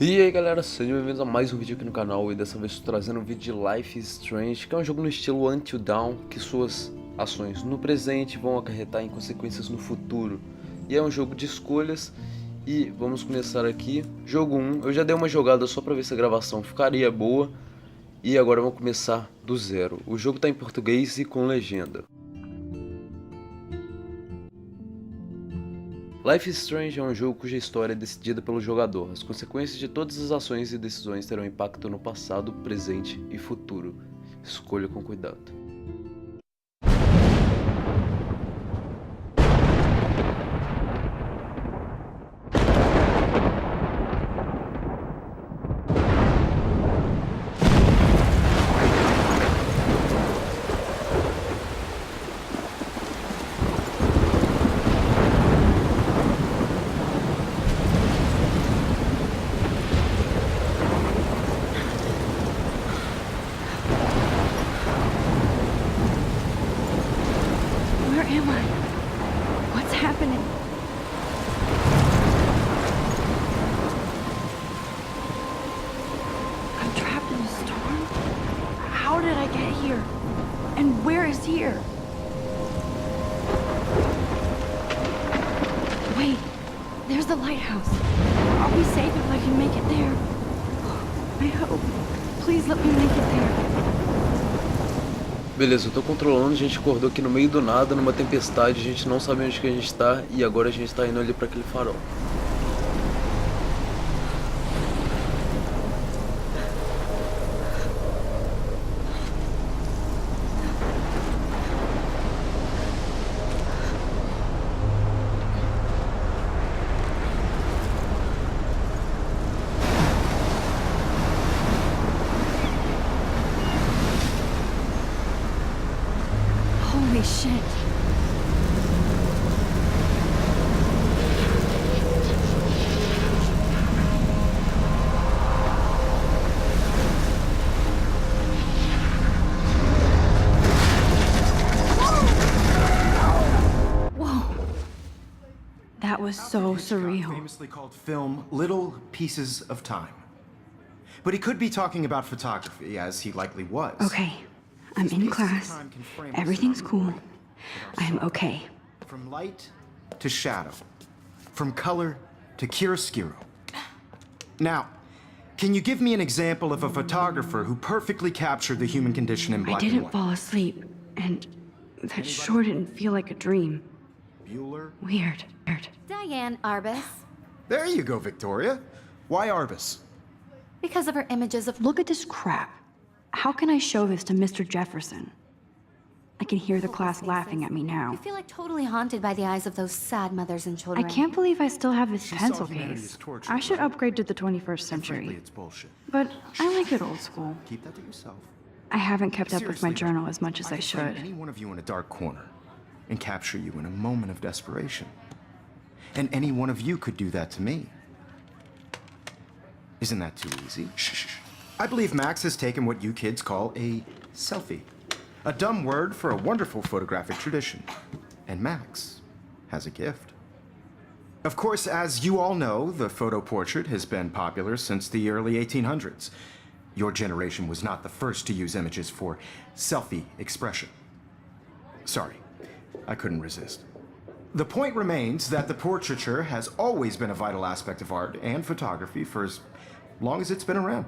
E aí galera, sejam bem-vindos a mais um vídeo aqui no canal. E dessa vez estou trazendo um vídeo de Life is Strange, que é um jogo no estilo Until Dawn, que suas ações no presente vão acarretar em consequências no futuro. E é um jogo de escolhas. E vamos começar aqui. Jogo 1, eu já dei uma jogada só para ver se a gravação ficaria boa. E agora vamos começar do zero. O jogo está em português e com legenda. Life is Strange é um jogo cuja história é decidida pelo jogador. As consequências de todas as ações e decisões terão impacto no passado, presente e futuro. Escolha com cuidado. Where am I? What's happening? I'm trapped in a storm? How did I get here? And where is here? Wait, there's the lighthouse. I'll be safe if I can make it there. I hope. Please let me make it there. Beleza, eu tô controlando, a gente acordou aqui no meio do nada, numa tempestade, a gente não sabe onde que a gente tá e agora a gente tá indo ali pra aquele farol. Holy shit. Whoa. That was so surreal. Famously called film Little Pieces of Time. But he could be talking about photography, as he likely was. Okay, I'm in class. Everything's cool. I'm okay. From light to shadow. From color to chiaroscuro. Now, can you give me an example of a photographer who perfectly captured the human condition in I black and didn't white? fall asleep, and that sure didn't feel like a dream. Bueller? Weird. Diane Arbus, There you go, Victoria. Why Arbus? because of her images of Look at this crap. How can I show this to Mr. Jefferson? I can hear the class laughing at me I now. feel like totally haunted by the eyes of those sad mothers and I children. can't believe I still have this pencil saw humanity case. as torture, I should right? upgrade to the 21st Frankly, century. it's bullshit. But I like it old school. Keep that to yourself. I haven't kept up with my Seriously, journal as much as I could frame should. any one of you in a dark corner and capture you in a moment of desperation. And any one of you could do that to me. Isn't that too easy? Shh. I believe Max has taken what you kids call a selfie. A dumb word for a wonderful photographic tradition. And Max has a gift. Of course, as you all know, the photo portrait has been popular since the early 1800s. Your generation was not the first to use images for selfie expression. Sorry, I couldn't resist. The point remains that the portraiture has always been a vital aspect of art and photography for as long as it's been around.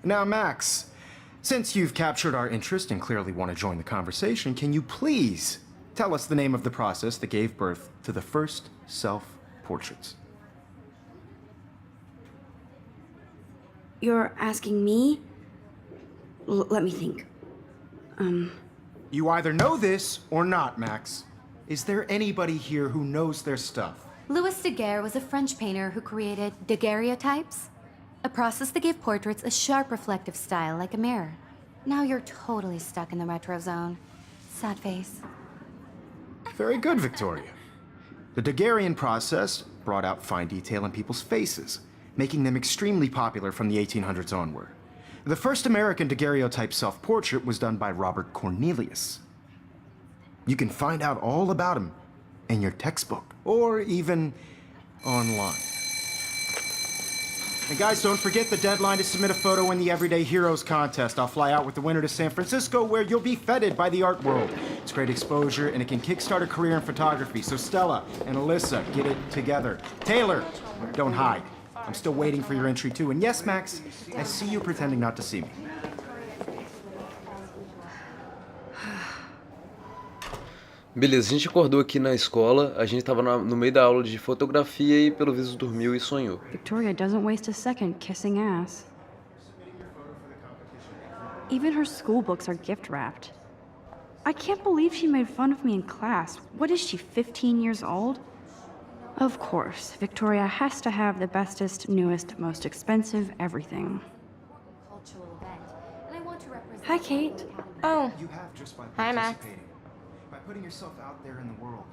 Now, Max, since you've captured our interest and clearly want to join the conversation, can you please tell us the name of the process that gave birth to the first self-portraits? You're asking me? Let me think. You either know this or not, Max. Is there anybody here who knows their stuff? Louis Daguerre was a French painter who created daguerreotypes, a process that gave portraits a sharp reflective style like a mirror. Now you're totally stuck in the retro zone. Sad face. Very good, Victoria. The Daguerrean process brought out fine detail in people's faces, making them extremely popular from the 1800s onward. The first American daguerreotype self-portrait was done by Robert Cornelius. You can find out all about him in your textbook, or even online. And guys, don't forget the deadline to submit a photo in the Everyday Heroes contest. I'll fly out with the winner to San Francisco, where you'll be feted by the art world. It's great exposure, and it can kickstart a career in photography. So Stella and Alyssa, get it together. Taylor, don't hide. I'm still waiting for your entry too. And yes, Max, I see you pretending not to see me. Beleza, a gente acordou aqui na escola, a gente tava no meio da aula de fotografia e pelo visto dormiu e sonhou. Victoria doesn't waste a second kissing ass. Even her school books are gift wrapped. I can't believe she made fun of me in class. What is she, 15 years old? Of course, Victoria has to have the bestest, newest, most expensive everything. Hi, Kate. Oh, You have just by Hi, Max. participating, by putting yourself out there in the world.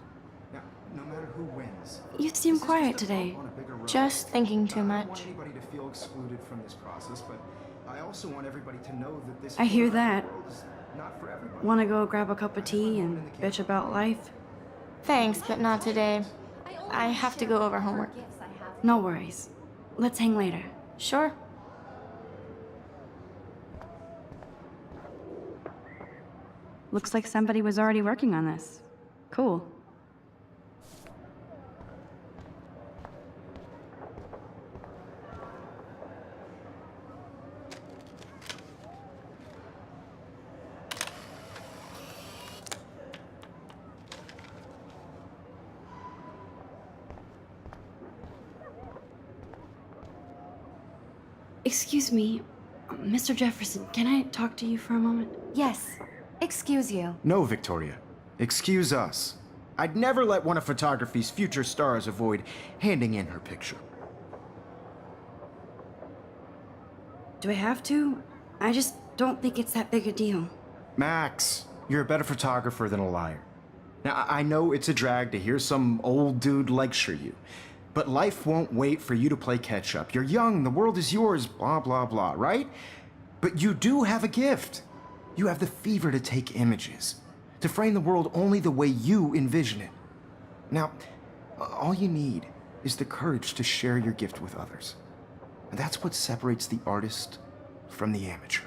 Now, no matter who wins, You seem this is quiet just a today. bump on a bigger road. just thinking too I don't much. want anybody to feel excluded from this process, but I also want everybody to know that this I hear world that. is not for everybody. Want to go grab a cup of tea and bitch about life? Thanks, but not today. I have to go over homework. No worries. Let's hang later. Sure. Looks like somebody was already working on this. Cool. Excuse me, Mr. Jefferson, can I talk to you for a moment? Yes. Excuse you. No, Victoria. Excuse us. I'd never let one of photography's future stars avoid handing in her picture. Do I have to? I just don't think it's that big a deal. Max, you're a better photographer than a liar. Now, I know it's a drag to hear some old dude lecture you, but life won't wait for you to play catch up. You're young, the world is yours, blah, blah, blah, right? But you do have a gift. You have the fever to take images, to frame the world only the way you envision it. Now, all you need is the courage to share your gift with others. And that's what separates the artist from the amateur.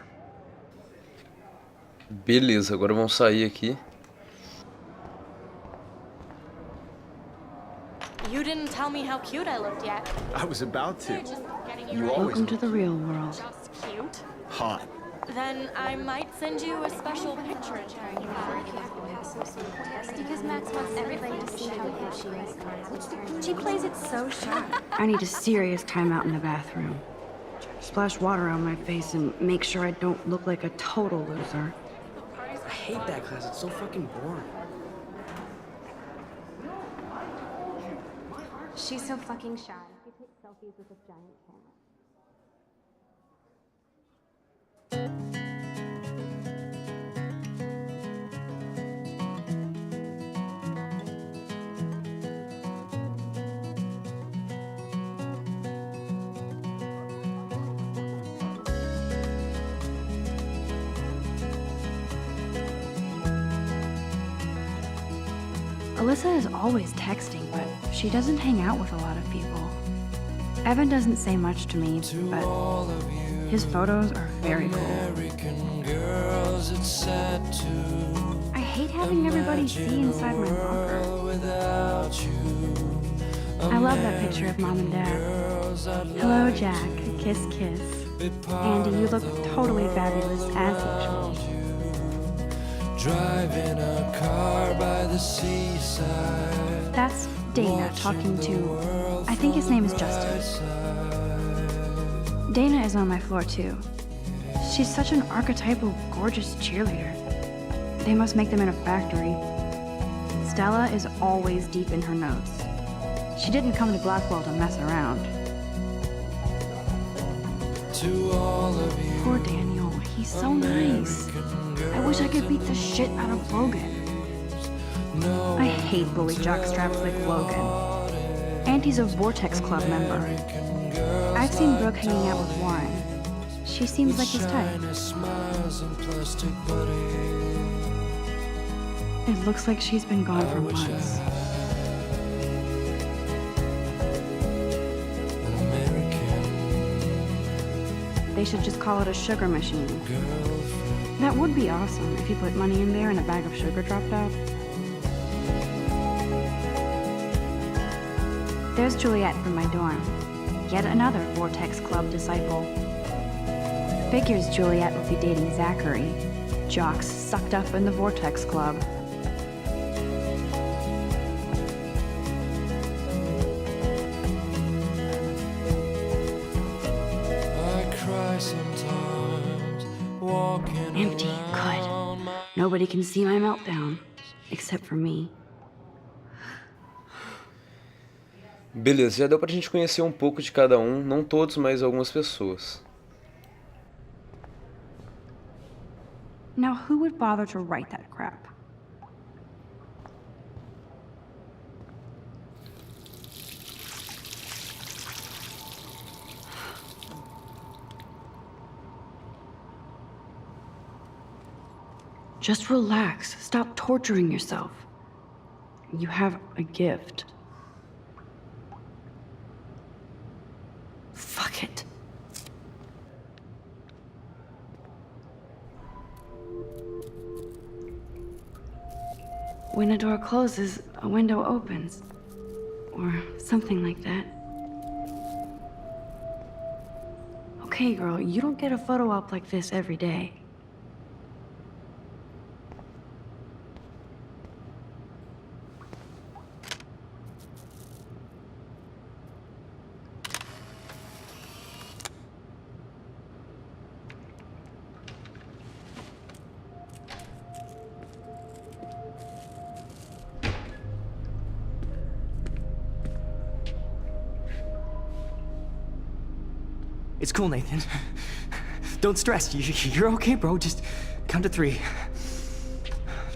Beleza, agora vamos sair aqui. You didn't tell me how cute I looked yet. I was about to. Just getting You ready. always Welcome to the real world. Just cute. hot. Then I might send you a special picture. Because Max wants everybody to see how good she is. She plays it so sharp. I need a serious timeout in the bathroom. Splash water on my face and make sure I don't look like a total loser. I hate that class. It's so fucking boring. She's so fucking shy. She takes selfies with a giant camera. Alyssa is always texting, but she doesn't hang out with a lot of people. Evan doesn't say much to me, but his photos are very cool. I hate having everybody see inside my locker. I love that picture of Mom and Dad. Hello, Jack. Kiss, kiss. Andy, you look totally fabulous as usual. Driving a car by the seaside. That's Dana talking to, I think his name is Justin. Dana is on my floor too. She's such an archetypal, gorgeous cheerleader. They must make them in a factory. Stella is always deep in her notes. She didn't come to Blackwell to mess around. To all of you, Poor Daniel, he's so nice. I wish I could beat the shit out of Logan. I hate bully jockstraps like Logan. And he's a Vortex Club member. I've seen Brooke hanging out with Warren. She seems like his type. smiles and plastic buddies. It looks like she's been gone for months. An American they should just call it a sugar machine. That would be awesome if you put money in there and a bag of sugar dropped out. There's Juliet from my dorm. Yet another Vortex Club disciple. Figures Juliet would be dating Zachary. Jocks sucked up in the Vortex Club. I cry sometimes, walking Empty, around good. Nobody can see my meltdown, except for me. Beleza, já deu pra gente conhecer um pouco de cada um, não todos, mas algumas pessoas. Now, who would bother to write that crap? Just relax. Stop torturing yourself. You have a gift. Fuck it. When a door closes, a window opens. Or something like that. Okay, girl, you don't get a photo op like this every day. It's cool, Nathan. Don't stress. You're okay, bro. Just count to 3.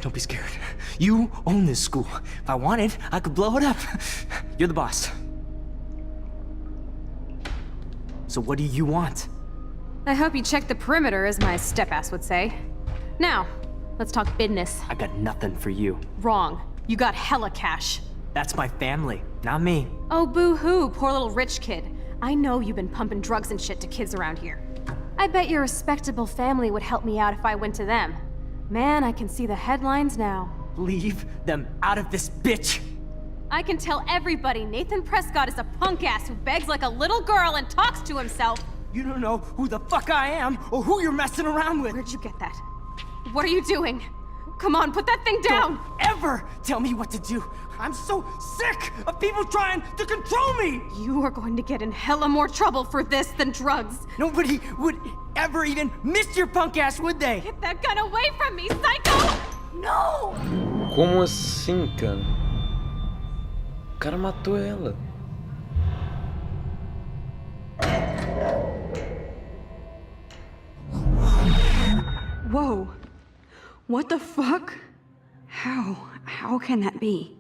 Don't be scared. You own this school. If I wanted, I could blow it up. You're the boss. So what do you want? I hope you checked the perimeter, as my step-ass would say. Now, let's talk business. I got nothing for you. Wrong. You got hella cash. That's my family, not me. Oh, boo-hoo, poor little rich kid. I know you've been pumping drugs and shit to kids around here. I bet your respectable family would help me out if I went to them. Man, I can see the headlines now. Leave them out of this bitch! I can tell everybody Nathan Prescott is a punk ass who begs like a little girl and talks to himself. You don't know who the fuck I am or who you're messing around with. Where'd you get that? What are you doing? Come on, put that thing down! Don't ever tell me what to do. I'm so sick of people trying to control me! You are going to get in hella more trouble for this than drugs. Nobody would ever even miss your punk ass, would they? Get that gun away from me, psycho! No! Como assim, cara? O cara matou ela. Whoa. What the fuck? How can that be?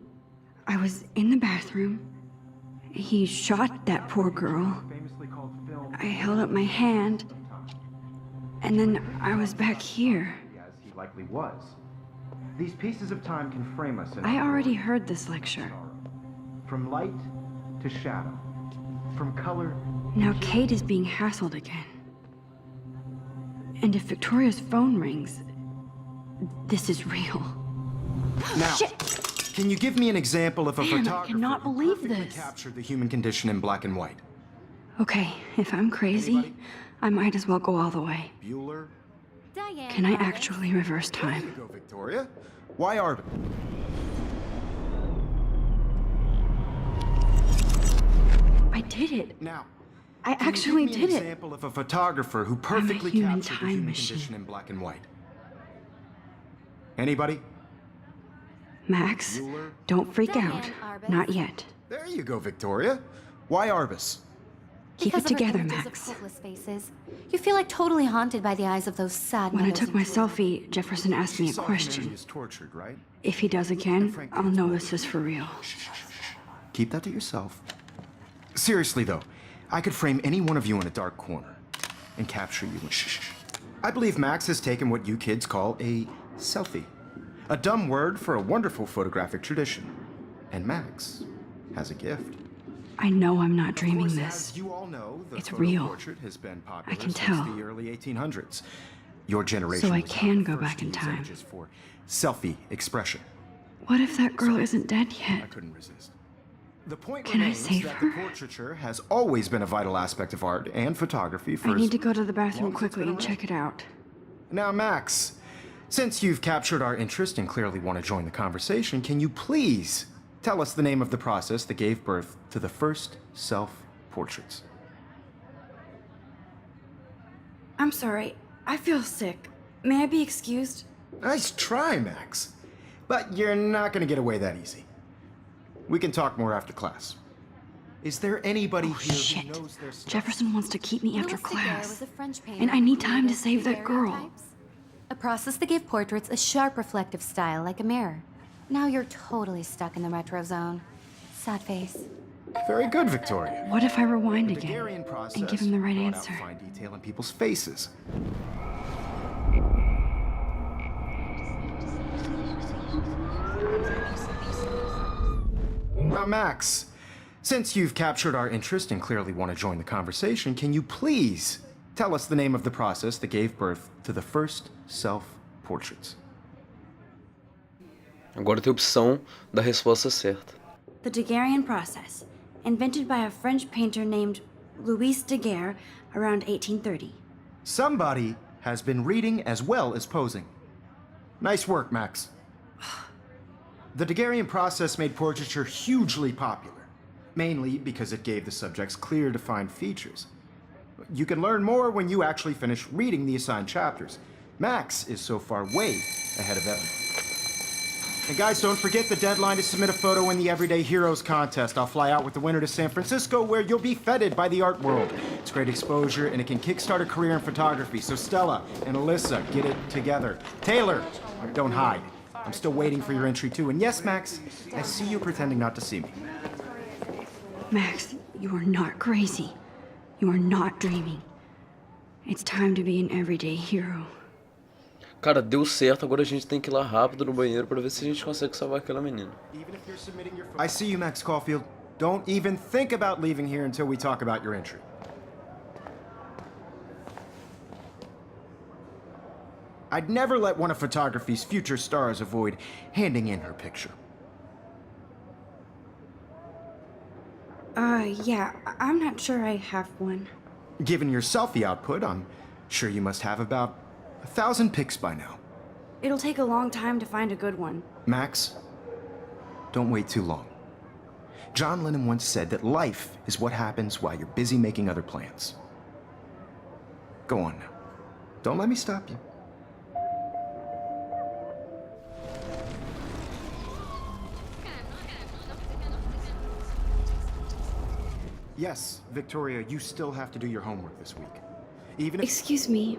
I was in the bathroom. He shot that poor girl. I held up my hand. And then I was back here. As he likely was. These pieces of time can frame us in I already heard this lecture. from light to shadow, from color. Now Kate is being hassled again. And if Victoria's phone rings, this is real. Now, Shit! can you give me an example of a Damn, I photographer cannot who believe perfectly this. captured the human condition in black and white? Okay, if I'm crazy, Anybody? I might as well go all the way. Bueller? Diane. Can I Arbus. actually reverse There you time? go, Victoria. Why Arbus? I did it. Now, I can you actually give me did an it. example of a photographer who perfectly human captured the time human machine. condition in black and white? Anybody? Max, Bueller? don't freak Diane out. Arbus. Not yet. There you go, Victoria. Why Arbus? Keep Because it of her together, images of Max. hopeless faces. You feel like totally haunted by the eyes of those sad When I mothers took and my children. selfie, Jefferson asked me a Saw humanity question. is tortured, right? If he does again, I'll know this is for real. Keep that to yourself. Seriously, though, I could frame any one of you in a dark corner and capture you. I believe Max has taken what you kids call a selfie. A dumb word for a wonderful photographic tradition. And Max has a gift. I know I'm not dreaming Of course, this. as you all know, the It's photo real. portrait has been popular I can since tell. the early 1800s. Your generation So I was can the go first back to in use time. images for selfie expression. What if that girl isn't dead I yet? couldn't resist. The point Can I remains save that her? the portraiture has always been a vital aspect of art and photography for I need as to go to the long bathroom as it's quickly been and check it out. Now, Max, since you've captured our interest and clearly want to join the conversation, can you please tell us the name of the process that gave birth to the first self-portraits? I'm sorry. I feel sick. May I be excused? Nice try, Max. But you're not going to get away that easy. We can talk more after class. Is there anybody Oh, here shit. who knows their stuff? Jefferson wants to keep me after Louis Daguerre class. was a French painter And I who need time to created save that girl. daguerreotypes, a process that gave portraits a sharp reflective style like a mirror. Now you're totally stuck in the retro zone. Sad face. Very good, Victoria. What if I rewind The again Daguerrean process and give him the right brought out answer? fine detail in people's faces. Now, Max, since you've captured our interest and clearly want to join the conversation, can you please tell us the name of the process that gave birth to the first self-portraits? Agora tem a opção da resposta certa. The Daguerrean process, invented by a French painter named Louis Daguerre around 1830. Somebody has been reading as well as posing. Nice work, Max. The Daguerrean process made portraiture hugely popular, mainly because it gave the subjects clear, defined features. You can learn more when you actually finish reading the assigned chapters. Max is so far way ahead of everyone. And guys, don't forget the deadline to submit a photo in the Everyday Heroes contest. I'll fly out with the winner to San Francisco, where you'll be feted by the art world. It's great exposure, and it can kickstart a career in photography. So Stella and Alyssa, get it together. Taylor, don't hide. I'm still waiting for your entry too. And yes, Max, I see you pretending not to see me. Max, you are not crazy. You are not dreaming. It's time to be an everyday hero. Cara, deu certo, agora a gente tem que ir lá rápido no banheiro pra ver se a gente consegue salvar aquela menina. I see you, Max Caulfield. Don't even think about leaving here until we talk about your entry. I'd never let one of photography's future stars avoid handing in her picture. Yeah, I'm not sure I have one. Given your selfie output, I'm sure you must have about 1,000 pics by now. It'll take a long time to find a good one. Max, don't wait too long. John Lennon once said that life is what happens while you're busy making other plans. Go on now. Don't let me stop you. Yes, Victoria, you still have to do your homework this week. Even if... Excuse me,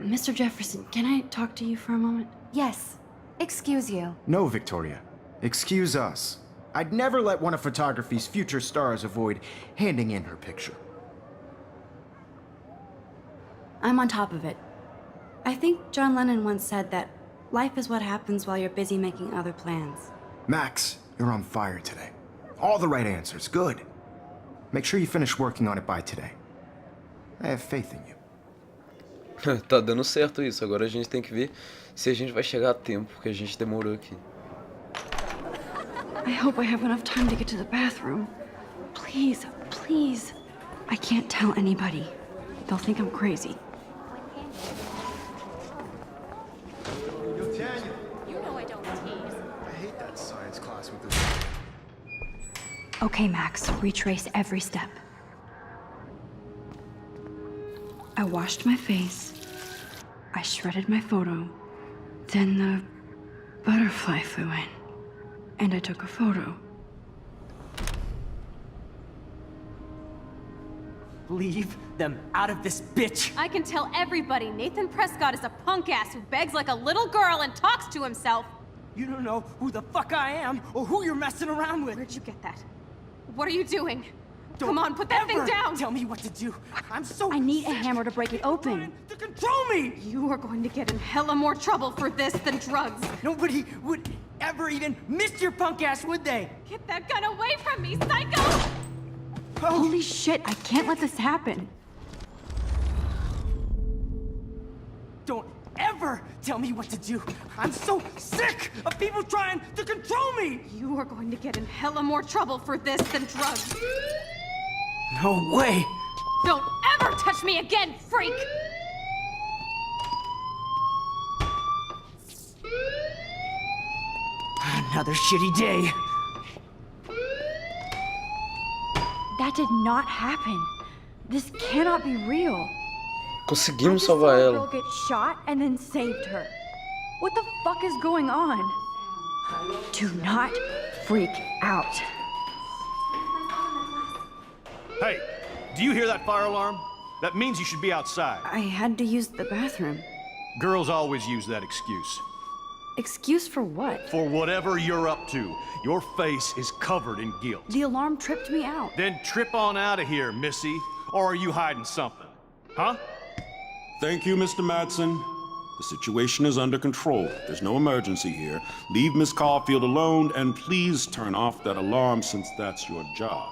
Mr. Jefferson, can I talk to you for a moment? Yes. Excuse you. No, Victoria. Excuse us. I'd never let one of photography's future stars avoid handing in her picture. I'm on top of it. I think John Lennon once said that life is what happens while you're busy making other plans. Max, you're on fire today. All the right answers. Good. Make sure you finish working on it by today. I have faith in you. Tá dando certo isso, agora a gente tem que ver se a gente vai chegar a tempo, porque a gente demorou aqui. I hope I have enough time to get to the bathroom. Please, please. I can't tell anybody. They'll think I'm crazy. You know I don't tease. I hate that science class with this. Okay, Max, retrace every step. I washed my face. I shredded my photo. Then the butterfly flew in. And I took a photo. Leave them out of this bitch! I can tell everybody Nathan Prescott is a punk ass who begs like a little girl and talks to himself. You don't know who the fuck I am or who you're messing around with. Where'd you get that? What are you doing? Don't Come on, put that thing ever down! Tell me what to do. I'm so I need a sick hammer to break it of open. trying to control me. You are going to get in hella more trouble for this than drugs. Nobody would ever even miss your punk ass, would they? Get that gun away from me, psycho! Holy shit, I can't let this happen. Don't ever tell me what to do. I'm so sick of people trying to control me. You are going to get in hella more trouble for this than drugs. No way. Don't ever touch me again, freak! Another shitty day. That did not happen. This cannot be real. I Conseguimos just saw salvar a ela. girl get shot and then saved her. What the fuck is going on? Do not freak out. Hey, do you hear that fire alarm? That means you should be outside. I had to use the bathroom. Girls always use that excuse. Excuse for what? For whatever you're up to, your face is covered in guilt. The alarm tripped me out. Then trip on out of here, Missy. Or are you hiding something? Huh? Thank you, Mr. Madsen. The situation is under control. There's no emergency here. Leave Miss Caulfield alone, and please turn off that alarm since that's your job.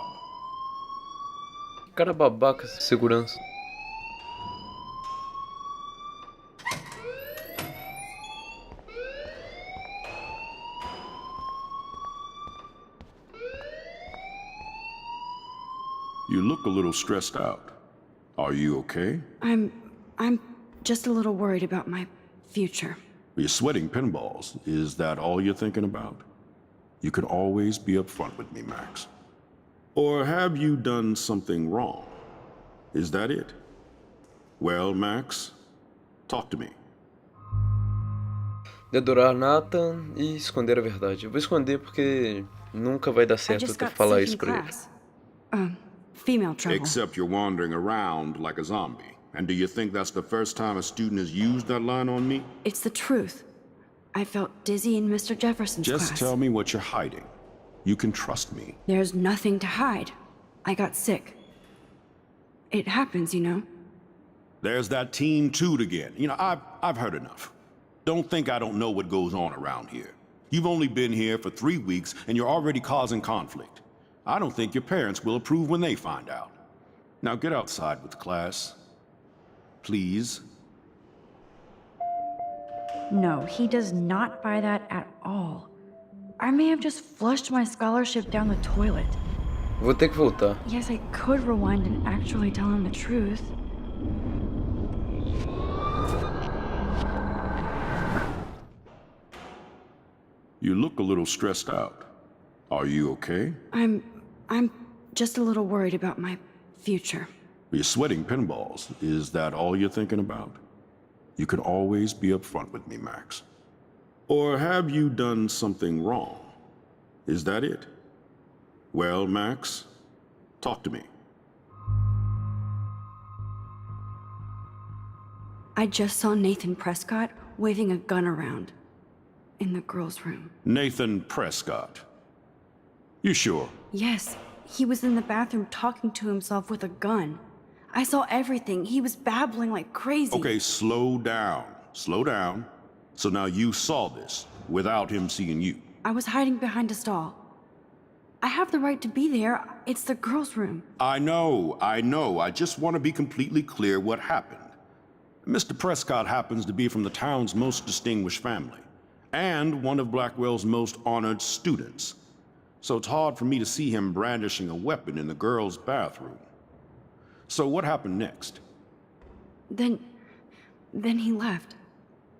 Cara babaca, segurança. You look a little stressed out. Are you okay? I'm just a little worried about my future. You're sweating pinballs. Is that all you're thinking about? You can always be upfront with me, Max. Or have you done something wrong? Is that it? Well, Max, talk to me. Dedurar Nathan e esconder a verdade. Eu vou esconder porque nunca vai dar I certo eu just ter got que falar sick isso in pra ele. class. Female trouble. Except you're wandering around like a zombie. And do you think that's the first time a student has used that line on me? It's the truth. I felt dizzy in Mr. Jefferson's Just class. tell me what you're hiding. You can trust me. There's nothing to hide. I got sick. It happens, you know. There's that Team Toot again. You know, I've heard enough. Don't think I don't know what goes on around here. You've only been here for 3 weeks, and you're already causing conflict. I don't think your parents will approve when they find out. Now get outside with class. Please. No, he does not buy that at all. I may have just flushed my scholarship down the toilet. Vou ter que voltar. Yes, I could rewind and actually tell him the truth. You look a little stressed out. Are you okay? I'm just a little worried about my future. You're sweating pinballs. Is that all you're thinking about? You can always be upfront with me, Max. Or have you done something wrong? Is that it? Well, Max, talk to me. I just saw Nathan Prescott waving a gun around in the girls' room. Nathan Prescott. You sure? Yes, he was in the bathroom talking to himself with a gun. I saw everything. He was babbling like crazy. Okay, slow down. Slow down. So now you saw this without him seeing you. I was hiding behind a stall. I have the right to be there. It's the girls' room. I know. I just want to be completely clear what happened. Mr. Prescott happens to be from the town's most distinguished family, and one of Blackwell's most honored students. So it's hard for me to see him brandishing a weapon in the girls' bathroom. So what happened next? Then he left.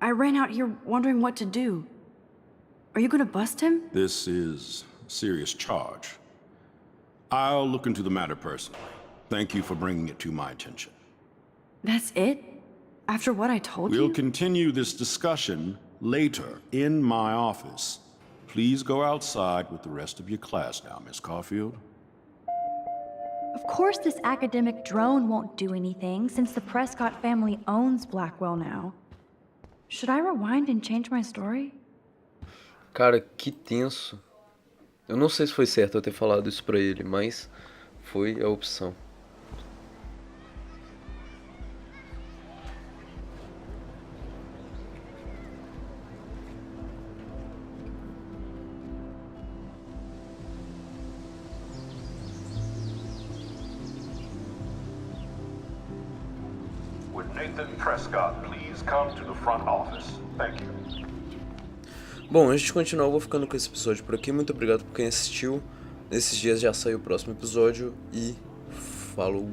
I ran out here wondering what to do. Are you gonna bust him? This is a serious charge. I'll look into the matter personally. Thank you for bringing it to my attention. That's it? After what I told We'll you? continue this discussion later in my office. Please go outside with the rest of your class now, Miss Caulfield. Of course this academic drone won't do anything since the Prescott family owns Blackwell now. Should I rewind and change my story? Cara, que tenso. Eu não sei se foi certo eu ter falado isso pra ele, mas foi a opção. Would Nathan Prescott please come to the front office? Thank you. Bom, antes de continuar, eu vou ficando com esse episódio por aqui. Muito obrigado por quem assistiu. Nesses dias já saiu o próximo episódio e falou!